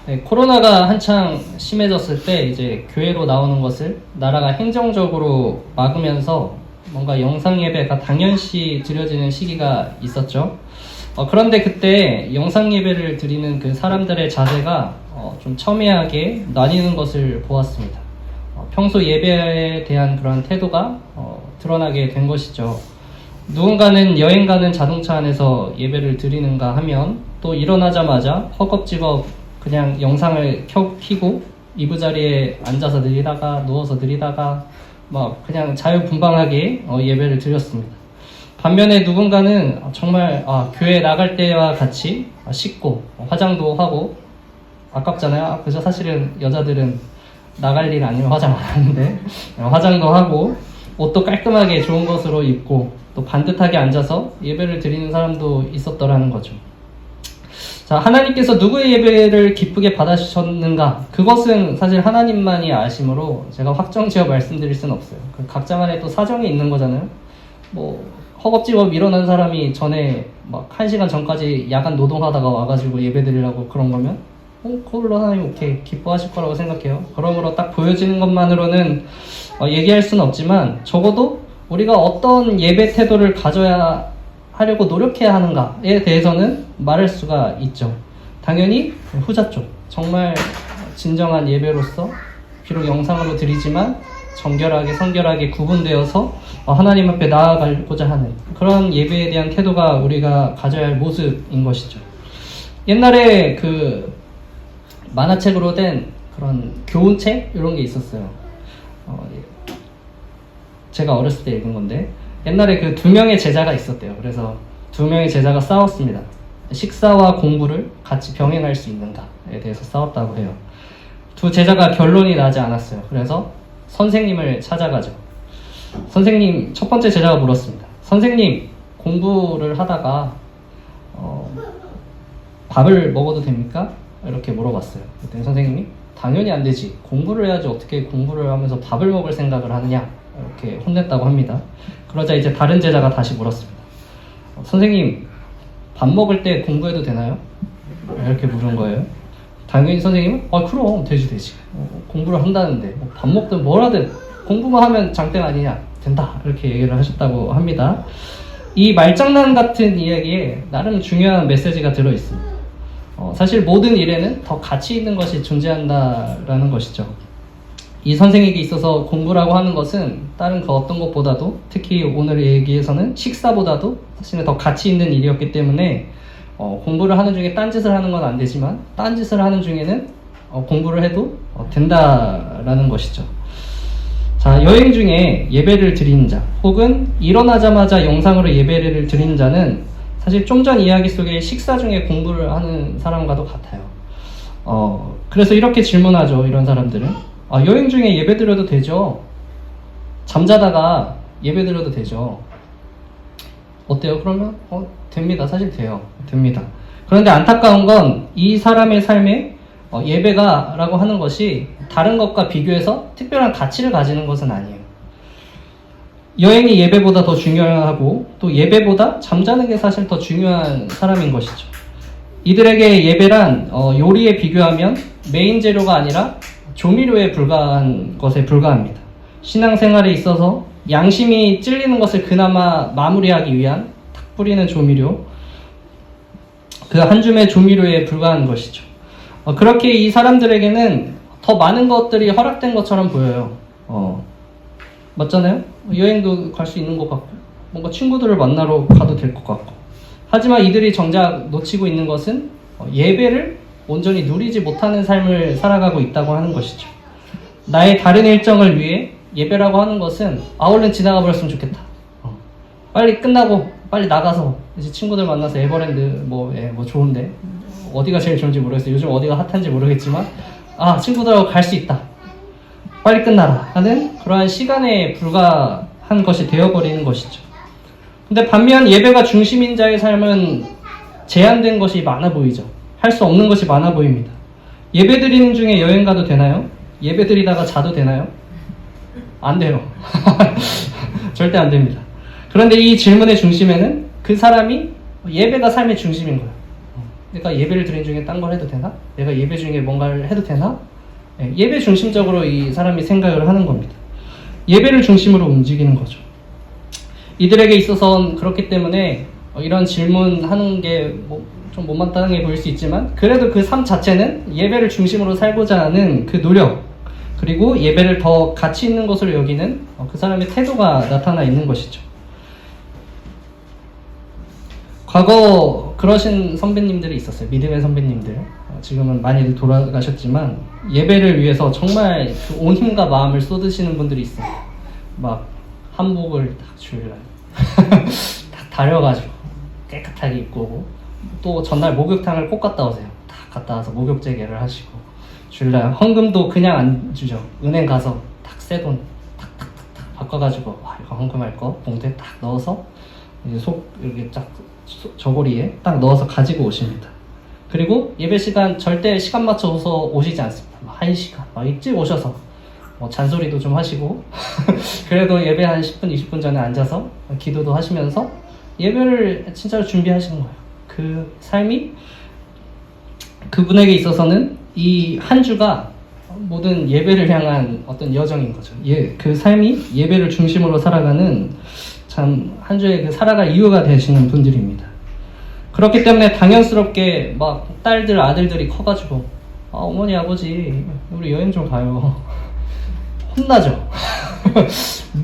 네, 코로나가 한창 심해졌을 때 이제 교회로 나오는 것을 나라가 행정적으로 막으면서 뭔가 영상 예배가 당연시 드려지는 시기가 있었죠. 그런데 그때 영상 예배를 드리는 그 사람들의 자세가 좀 첨예하게 나뉘는 것을 보았습니다. 평소 예배에 대한 그런 태도가 드러나게 된 것이죠. 누군가는 여행 가는 자동차 안에서 예배를 드리는가 하면 또 일어나자마자 허겁지겁 그냥 영상을 켜고 이부자리에 앉아서 드리다가 누워서 드리다가 막 그냥 자유분방하게 예배를 드렸습니다. 반면에 누군가는 정말 교회 나갈 때와 같이 씻고 화장도 하고 아깝잖아요. 그죠? 사실은 여자들은 나갈 일 아니면 화장 안 하는데 화장도 하고 옷도 깔끔하게 좋은 것으로 입고 또 반듯하게 앉아서 예배를 드리는 사람도 있었더라는 거죠. 자, 하나님께서 누구의 예배를 기쁘게 받아주셨는가? 그것은 사실 하나님만이 아심으로 제가 확정지어 말씀드릴 수는 없어요. 각자만의 또 사정이 있는 거잖아요. 뭐 허겁지겁 일어난 사람이 전에 막 1시간 전까지 야간 노동하다가 와가지고 예배 드리려고 그런 거면 그걸로 하나님 오케이 기뻐하실 거라고 생각해요. 그러므로 딱 보여지는 것만으로는 얘기할 수는 없지만 적어도 우리가 어떤 예배 태도를 가져야 하려고 노력해야 하는가에 대해서는 말할 수가 있죠. 당연히 후자 쪽, 정말 진정한 예배로서 비록 영상으로 드리지만 정결하게 성결하게 구분되어서 하나님 앞에 나아가고자 하는 그런 예배에 대한 태도가 우리가 가져야 할 모습인 것이죠. 옛날에 그 만화책으로 된 그런 교훈책 이런 게 있었어요. 제가 어렸을 때 읽은 건데 옛날에 그 2명의 제자가 있었대요. 그래서 2명의 제자가 싸웠습니다. 식사와 공부를 같이 병행할 수 있는가에 대해서 싸웠다고 해요. 2 제자가 결론이 나지 않았어요. 그래서 선생님을 찾아가죠. 선생님, 첫 번째 제자가 물었습니다. 선생님, 공부를 하다가 밥을 먹어도 됩니까? 이렇게 물어봤어요. 그때 선생님이 당연히 안 되지. 공부를 해야지 어떻게 공부를 하면서 밥을 먹을 생각을 하느냐. 이렇게 혼냈다고 합니다. 그러자 이제 다른 제자가 다시 물었습니다. 선생님, 밥 먹을 때 공부해도 되나요? 이렇게 물은 거예요. 당연히 선생님은 그럼 되지. 공부를 한다는데 밥 먹든 뭘 하든 공부만 하면 장땡 아니냐. 된다. 이렇게 얘기를 하셨다고 합니다. 이 말장난 같은 이야기에 나름 중요한 메시지가 들어있습니다. 사실 모든 일에는 더 가치 있는 것이 존재한다라는 것이죠. 이 선생에게 있어서 공부라고 하는 것은 다른 그 어떤 것보다도 특히 오늘 얘기에서는 식사보다도 사실은 더 가치 있는 일이었기 때문에 공부를 하는 중에 딴짓을 하는 건 안 되지만 딴짓을 하는 중에는 공부를 해도 된다라는 것이죠. 자, 여행 중에 예배를 드리는 자 혹은 일어나자마자 영상으로 예배를 드리는 자는 사실 좀 전 이야기 속에 식사 중에 공부를 하는 사람과도 같아요. 그래서 이렇게 질문하죠. 이런 사람들은 여행 중에 예배 드려도 되죠? 잠자다가 예배 드려도 되죠? 어때요? 그러면 됩니다. 사실 돼요. 됩니다. 그런데 안타까운 건 이 사람의 삶에 예배가 라고 하는 것이 다른 것과 비교해서 특별한 가치를 가지는 것은 아니에요. 여행이 예배보다 더 중요하고 또 예배보다 잠자는 게 사실 더 중요한 사람인 것이죠. 이들에게 예배란 요리에 비교하면 메인 재료가 아니라 조미료에 불과한 것에 불과합니다. 신앙생활에 있어서 양심이 찔리는 것을 그나마 마무리하기 위한 탁 뿌리는 조미료, 그 한 줌의 조미료에 불과한 것이죠. 그렇게 이 사람들에게는 더 많은 것들이 허락된 것처럼 보여요. 맞잖아요? 여행도 갈 수 있는 것 같고 뭔가 친구들을 만나러 가도 될 것 같고 하지만 이들이 정작 놓치고 있는 것은 예배를 온전히 누리지 못하는 삶을 살아가고 있다고 하는 것이죠. 나의 다른 일정을 위해 예배라고 하는 것은 얼른 지나가 버렸으면 좋겠다. 빨리 끝나고 빨리 나가서 이제 친구들 만나서 에버랜드 뭐 좋은데 어디가 제일 좋은지 모르겠어요. 요즘 어디가 핫한지 모르겠지만 친구들하고 갈 수 있다. 빨리 끝나라 하는 그러한 시간에 불과한 것이 되어버리는 것이죠. 근데 반면 예배가 중심인 자의 삶은 제한된 것이 많아 보이죠. 할 수 없는 것이 많아 보입니다. 예배 드리는 중에 여행 가도 되나요? 예배 드리다가 자도 되나요? 안 돼요. 절대 안 됩니다. 그런데 이 질문의 중심에는 그 사람이 예배가 삶의 중심인 거예요. 내가 예배를 드린 중에 딴 걸 해도 되나? 내가 예배 중에 뭔가를 해도 되나? 예배 중심적으로 이 사람이 생각을 하는 겁니다. 예배를 중심으로 움직이는 거죠. 이들에게 있어서는 그렇기 때문에 이런 질문하는 게 좀 못마땅해 보일 수 있지만 그래도 그 삶 자체는 예배를 중심으로 살고자 하는 그 노력, 그리고 예배를 더 가치 있는 것으로 여기는 그 사람의 태도가 나타나 있는 것이죠. 과거 그러신 선배님들이 있었어요. 믿음의 선배님들. 지금은 많이들 돌아가셨지만 예배를 위해서 정말 그 온 힘과 마음을 쏟으시는 분들이 있어요. 막 한복을 딱 주일날 다 다려가지고 깨끗하게 입고 오고, 또 전날 목욕탕을 꼭 갔다 오세요. 다 갔다 와서 목욕 재개를 하시고, 주일날 헌금도 그냥 안 주죠. 은행 가서 탁 새 돈 탁탁탁탁 바꿔가지고 이거 헌금할 거 봉투에 딱 넣어서 이제 속 이렇게 쫙 저고리에 딱 넣어서 가지고 오십니다. 그리고 예배 시간 절대 시간 맞춰서 오시지 않습니다. 1시간 막 일찍 오셔서 잔소리도 좀 하시고 그래도 예배 한 10분 20분 전에 앉아서 기도도 하시면서 예배를 진짜로 준비하시는 거예요. 그 삶이 그분에게 있어서는 이 한 주가 모든 예배를 향한 어떤 여정인 거죠. 그 삶이 예배를 중심으로 살아가는 참 한 주의 그 살아갈 이유가 되시는 분들입니다. 그렇기 때문에 당연스럽게 막 딸들 아들들이 커가지고 어머니 아버지 우리 여행 좀 가요. 혼나죠.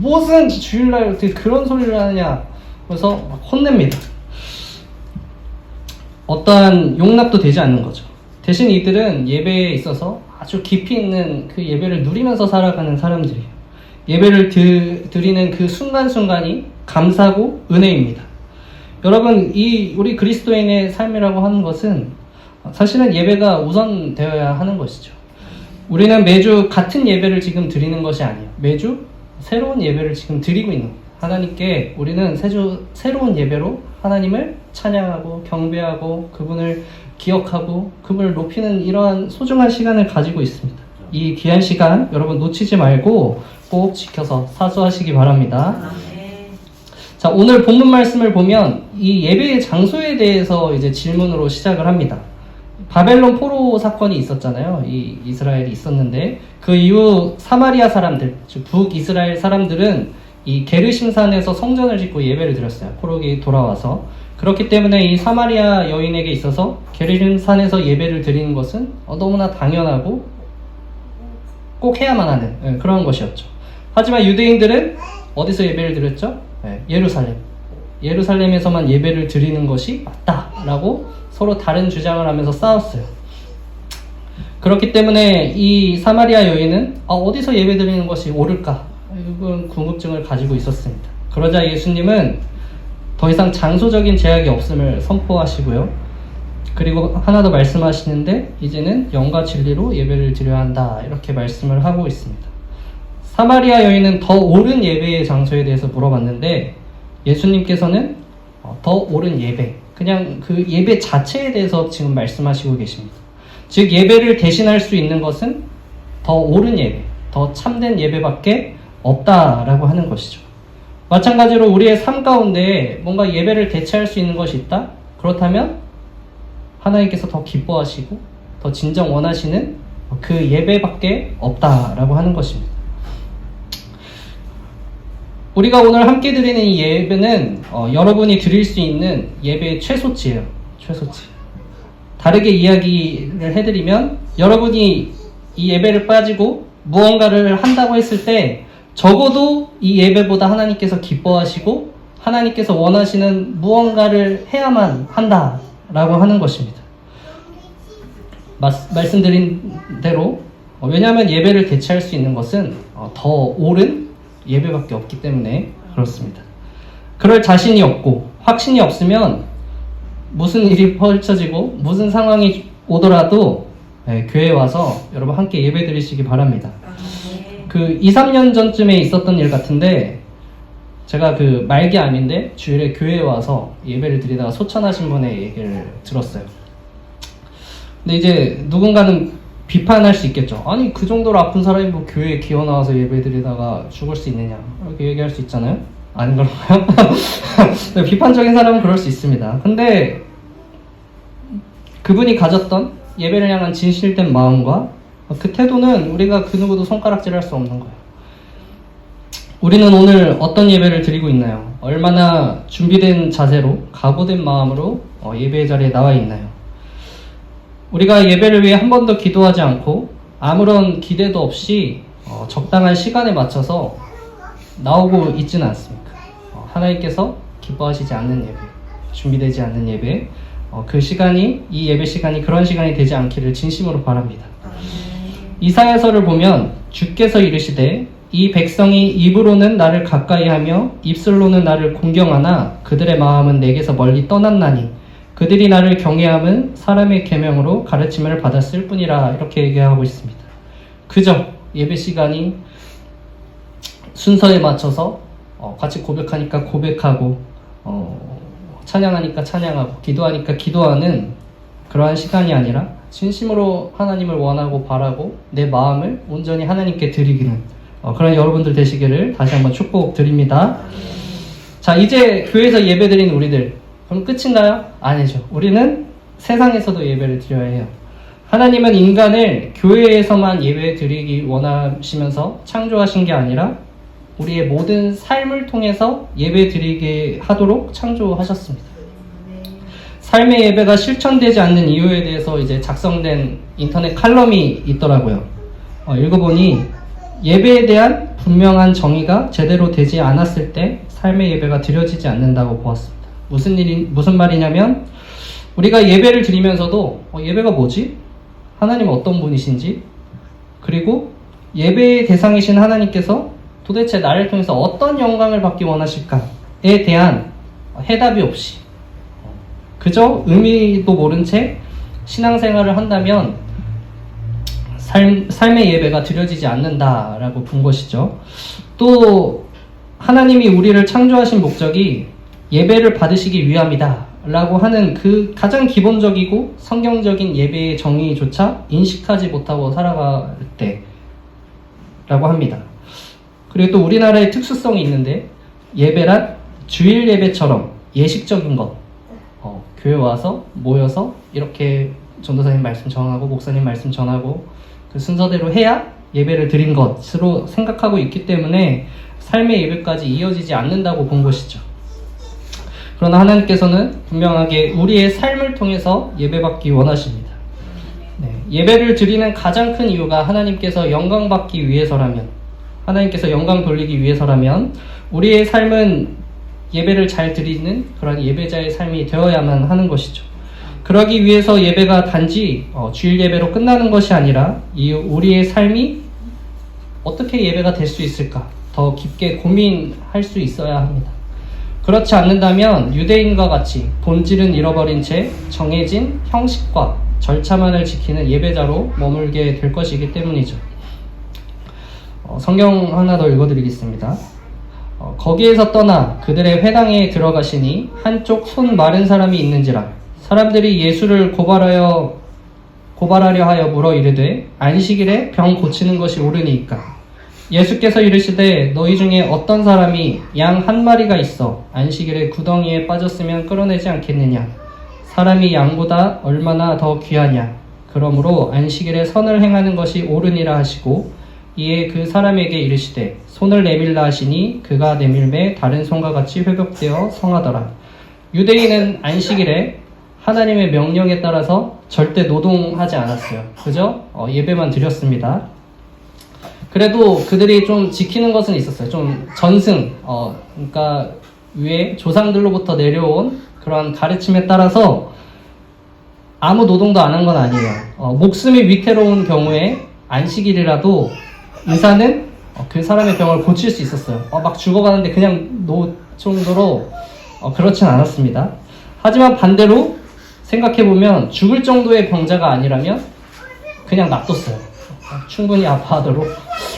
무슨 주일날 어떻게 그런 소리를 하느냐. 그래서 막 혼냅니다. 어떠한 용납도 되지 않는 거죠. 대신 이들은 예배에 있어서 아주 깊이 있는 그 예배를 누리면서 살아가는 사람들이에요. 예배를 드리는 그 순간순간이 감사고 은혜입니다. 여러분, 우리 그리스도인의 삶이라고 하는 것은 사실은 예배가 우선되어야 하는 것이죠. 우리는 매주 같은 예배를 지금 드리는 것이 아니에요. 매주 새로운 예배를 지금 드리고 있는 거예요. 하나님께 우리는 새로운 예배로 하나님을 찬양하고 경배하고 그분을 기억하고 그분을 높이는 이러한 소중한 시간을 가지고 있습니다. 이 귀한 시간 여러분 놓치지 말고 꼭 지켜서 사수하시기 바랍니다. 자, 오늘 본문 말씀을 보면 이 예배의 장소에 대해서 이제 질문으로 시작을 합니다. 바벨론 포로 사건이 있었잖아요. 이 이스라엘이 있었는데 그 이후 사마리아 사람들, 즉 북이스라엘 사람들은 이 게르심산에서 성전을 짓고 예배를 드렸어요. 포로기 돌아와서. 그렇기 때문에 이 사마리아 여인에게 있어서 게르심산에서 예배를 드리는 것은 너무나 당연하고 꼭 해야만 하는 그런 것이었죠. 하지만 유대인들은 어디서 예배를 드렸죠? 예루살렘. 예루살렘에서만 예배를 드리는 것이 맞다라고 서로 다른 주장을 하면서 싸웠어요. 그렇기 때문에 이 사마리아 여인은 어디서 예배 드리는 것이 옳을까? 이건 궁금증을 가지고 있었습니다. 그러자 예수님은 더 이상 장소적인 제약이 없음을 선포하시고요. 그리고 하나 더 말씀하시는데 이제는 영과 진리로 예배를 드려야 한다 이렇게 말씀을 하고 있습니다. 사마리아 여인은 더 옳은 예배의 장소에 대해서 물어봤는데 예수님께서는 더 옳은 예배, 그냥 그 예배 자체에 대해서 지금 말씀하시고 계십니다. 즉 예배를 대신할 수 있는 것은 더 옳은 예배, 더 참된 예배밖에 없다라고 하는 것이죠. 마찬가지로 우리의 삶 가운데 뭔가 예배를 대체할 수 있는 것이 있다? 그렇다면 하나님께서 더 기뻐하시고 더 진정 원하시는 그 예배밖에 없다라고 하는 것입니다. 우리가 오늘 함께 드리는 이 예배는 여러분이 드릴 수 있는 예배의 최소치예요. 최소치. 다르게 이야기를 해드리면 여러분이 이 예배를 빠지고 무언가를 한다고 했을 때 적어도 이 예배보다 하나님께서 기뻐하시고 하나님께서 원하시는 무언가를 해야만 한다라고 하는 것입니다. 말씀드린 대로 왜냐하면 예배를 대체할 수 있는 것은 더 옳은 예배밖에 없기 때문에 그렇습니다. 그럴 자신이 없고 확신이 없으면 무슨 일이 펼쳐지고 무슨 상황이 오더라도 교회에 와서 여러분 함께 예배 드리시기 바랍니다. 그 2-3년 전쯤에 있었던 일 같은데 제가 그 말기암인데 주일에 교회에 와서 예배를 드리다가 소천하신 분의 얘기를 들었어요. 근데 이제 누군가는 비판할 수 있겠죠. 아니 그 정도로 아픈 사람이 뭐 교회에 기어 나와서 예배 드리다가 죽을 수 있느냐 이렇게 얘기할 수 있잖아요. 아닌 그런가요? 비판적인 사람은 그럴 수 있습니다. 근데 그분이 가졌던 예배를 향한 진실된 마음과 그 태도는 우리가 그 누구도 손가락질할 수 없는 거예요. 우리는 오늘 어떤 예배를 드리고 있나요? 얼마나 준비된 자세로 각오된 마음으로 예배의 자리에 나와 있나요? 우리가 예배를 위해 한 번도 기도하지 않고 아무런 기대도 없이 적당한 시간에 맞춰서 나오고 있지는 않습니까? 하나님께서 기뻐하시지 않는 예배, 준비되지 않는 예배, 그 시간이, 이 예배 시간이 그런 시간이 되지 않기를 진심으로 바랍니다. 이사야서를 보면 주께서 이르시되 이 백성이 입으로는 나를 가까이하며 입술로는 나를 공경하나 그들의 마음은 내게서 멀리 떠났나니 그들이 나를 경외함은 사람의 계명으로 가르침을 받았을 뿐이라, 이렇게 얘기하고 있습니다. 그저 예배 시간이 순서에 맞춰서 같이 고백하니까 고백하고 찬양하니까 찬양하고 기도하니까 기도하는 그러한 시간이 아니라 진심으로 하나님을 원하고 바라고 내 마음을 온전히 하나님께 드리기는 그런 여러분들 되시기를 다시 한번 축복드립니다. 자, 이제 교회에서 예배드린 우리들, 그럼 끝인가요? 아니죠. 우리는 세상에서도 예배를 드려야 해요. 하나님은 인간을 교회에서만 예배 드리기 원하시면서 창조하신 게 아니라 우리의 모든 삶을 통해서 예배 드리게 하도록 창조하셨습니다. 삶의 예배가 실천되지 않는 이유에 대해서 이제 작성된 인터넷 칼럼이 있더라고요. 읽어보니 예배에 대한 분명한 정의가 제대로 되지 않았을 때 삶의 예배가 드려지지 않는다고 보았습니다. 무슨 말이냐면 우리가 예배를 드리면서도 예배가 뭐지? 하나님은 어떤 분이신지, 그리고 예배의 대상이신 하나님께서 도대체 나를 통해서 어떤 영광을 받기 원하실까에 대한 해답이 없이 그저 의미도 모른 채 신앙생활을 한다면 삶의 예배가 드려지지 않는다라고 본 것이죠. 또 하나님이 우리를 창조하신 목적이 예배를 받으시기 위함이다 라고 하는 그 가장 기본적이고 성경적인 예배의 정의조차 인식하지 못하고 살아갈 때라고 합니다. 그리고 또 우리나라의 특수성이 있는데, 예배란 주일 예배처럼 예식적인 것, 교회 와서 모여서 이렇게 전도사님 말씀 전하고 목사님 말씀 전하고 그 순서대로 해야 예배를 드린 것으로 생각하고 있기 때문에 삶의 예배까지 이어지지 않는다고 본 것이죠. 그러나 하나님께서는 분명하게 우리의 삶을 통해서 예배받기 원하십니다. 예배를 드리는 가장 큰 이유가 하나님께서 영광 받기 위해서라면, 하나님께서 영광 돌리기 위해서라면 우리의 삶은 예배를 잘 드리는 그런 예배자의 삶이 되어야만 하는 것이죠. 그러기 위해서 예배가 단지 주일 예배로 끝나는 것이 아니라 우리의 삶이 어떻게 예배가 될 수 있을까 더 깊게 고민할 수 있어야 합니다. 그렇지 않는다면 유대인과 같이 본질은 잃어버린 채 정해진 형식과 절차만을 지키는 예배자로 머물게 될 것이기 때문이죠. 성경 하나 더 읽어드리겠습니다. 거기에서 떠나 그들의 회당에 들어가시니 한쪽 손 마른 사람이 있는지라 사람들이 예수를 고발하려 하여 물어 이르되 안식일에 병 고치는 것이 옳으니이까. 예수께서 이르시되 너희 중에 어떤 사람이 양 한 마리가 있어 안식일에 구덩이에 빠졌으면 끌어내지 않겠느냐. 사람이 양보다 얼마나 더 귀하냐. 그러므로 안식일에 선을 행하는 것이 옳으니라 하시고 이에 그 사람에게 이르시되 손을 내밀라 하시니 그가 내밀매 다른 손과 같이 회복되어 성하더라. 유대인은 안식일에 하나님의 명령에 따라서 절대 노동하지 않았어요. 그저 예배만 드렸습니다. 그래도 그들이 좀 지키는 것은 있었어요. 좀 전승, 그러니까 위에 조상들로부터 내려온 그런 가르침에 따라서 아무 노동도 안 한 건 아니에요. 목숨이 위태로운 경우에 안식일이라도 의사는 그 사람의 병을 고칠 수 있었어요. 막 죽어가는데 그냥 놓을 정도로 그렇진 않았습니다. 하지만 반대로 생각해보면 죽을 정도의 병자가 아니라면 그냥 놔뒀어요. 충분히 아파하도록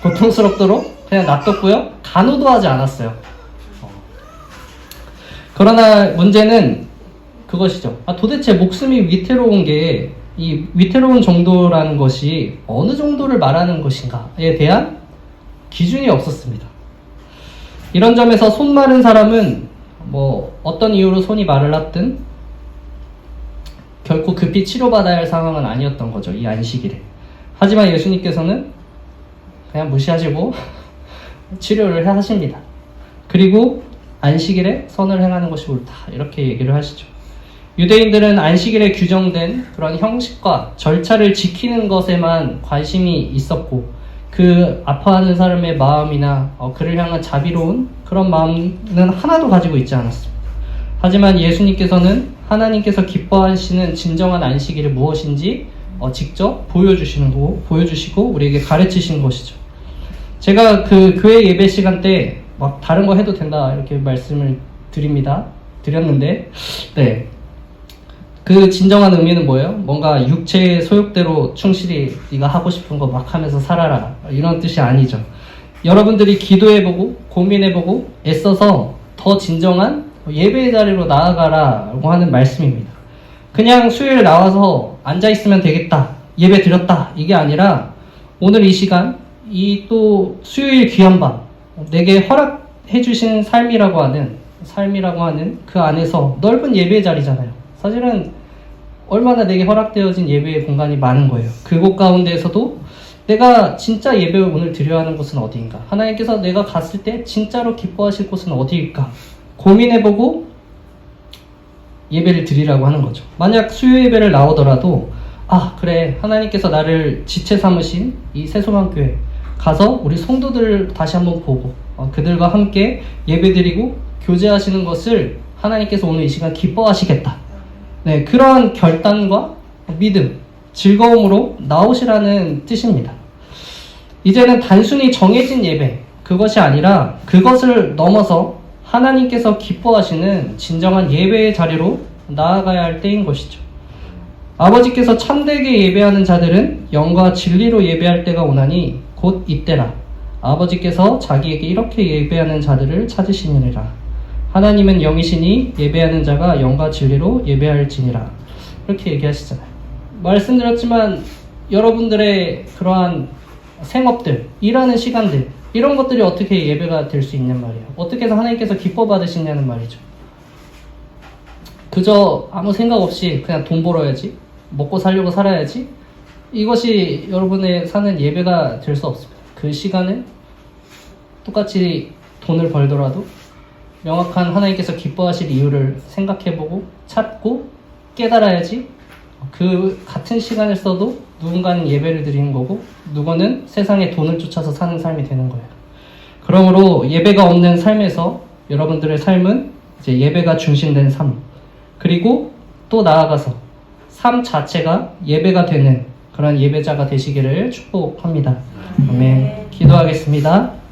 고통스럽도록 그냥 놔뒀고요. 간호도 하지 않았어요. 그러나 문제는 그것이죠. 도대체 목숨이 위태로운 게 이 위태로운 정도라는 것이 어느 정도를 말하는 것인가에 대한 기준이 없었습니다. 이런 점에서 손 마른 사람은 어떤 이유로 손이 말랐든 결코 급히 치료받아야 할 상황은 아니었던 거죠. 이 안식일에. 하지만 예수님께서는 그냥 무시하시고 치료를 하십니다. 그리고 안식일에 선을 행하는 것이 옳다. 이렇게 얘기를 하시죠. 유대인들은 안식일에 규정된 그런 형식과 절차를 지키는 것에만 관심이 있었고 그 아파하는 사람의 마음이나 그를 향한 자비로운 그런 마음은 하나도 가지고 있지 않았습니다. 하지만 예수님께서는 하나님께서 기뻐하시는 진정한 안식일이 무엇인지 직접 보여주시고 우리에게 가르치신 것이죠. 제가 그 교회 예배 시간 때 막 다른 거 해도 된다 이렇게 말씀을 드렸는데 네. 그 진정한 의미는 뭐예요? 뭔가 육체의 소욕대로 충실히 네가 하고 싶은 거 막 하면서 살아라 이런 뜻이 아니죠. 여러분들이 기도해보고 고민해보고 애써서 더 진정한 예배의 자리로 나아가라고 하는 말씀입니다. 그냥 수요일 나와서 앉아있으면 되겠다 예배 드렸다 이게 아니라 오늘 이 시간 이 또 수요일 귀한 밤 내게 허락해주신 삶이라고 하는 그 안에서 넓은 예배의 자리잖아요. 사실은 얼마나 내게 허락되어진 예배의 공간이 많은 거예요. 그곳 가운데에서도 내가 진짜 예배를 오늘 드려야 하는 곳은 어디인가? 하나님께서 내가 갔을 때 진짜로 기뻐하실 곳은 어디일까? 고민해보고 예배를 드리라고 하는 거죠. 만약 수요 예배를 나오더라도 그래 하나님께서 나를 지체 삼으신 이 새소망교회 가서 우리 성도들을 다시 한번 보고 그들과 함께 예배드리고 교제하시는 것을 하나님께서 오늘 이 시간 기뻐하시겠다. 네, 그러한 결단과 믿음, 즐거움으로 나오시라는 뜻입니다. 이제는 단순히 정해진 예배, 그것이 아니라 그것을 넘어서 하나님께서 기뻐하시는 진정한 예배의 자리로 나아가야 할 때인 것이죠. 아버지께서 참되게 예배하는 자들은 영과 진리로 예배할 때가 오나니 곧 이때라. 아버지께서 자기에게 이렇게 예배하는 자들을 찾으시느니라. 하나님은 영이시니 예배하는 자가 영과 진리로 예배할지니라. 이렇게 얘기하시잖아요. 말씀드렸지만 여러분들의 그러한 생업들, 일하는 시간들 이런 것들이 어떻게 예배가 될 수 있냔 말이에요. 어떻게 해서 하나님께서 기뻐 받으시냐는 말이죠. 그저 아무 생각 없이 그냥 돈 벌어야지, 먹고 살려고 살아야지, 이것이 여러분의 사는 예배가 될 수 없습니다. 그 시간은 똑같이 돈을 벌더라도 명확한 하나님께서 기뻐하실 이유를 생각해보고 찾고 깨달아야지 그 같은 시간을 써도 누군가는 예배를 드리는 거고 누구는 세상에 돈을 쫓아서 사는 삶이 되는 거예요. 그러므로 예배가 없는 삶에서 여러분들의 삶은 이제 예배가 중심된 삶, 그리고 또 나아가서 삶 자체가 예배가 되는 그런 예배자가 되시기를 축복합니다. 아멘. 기도하겠습니다.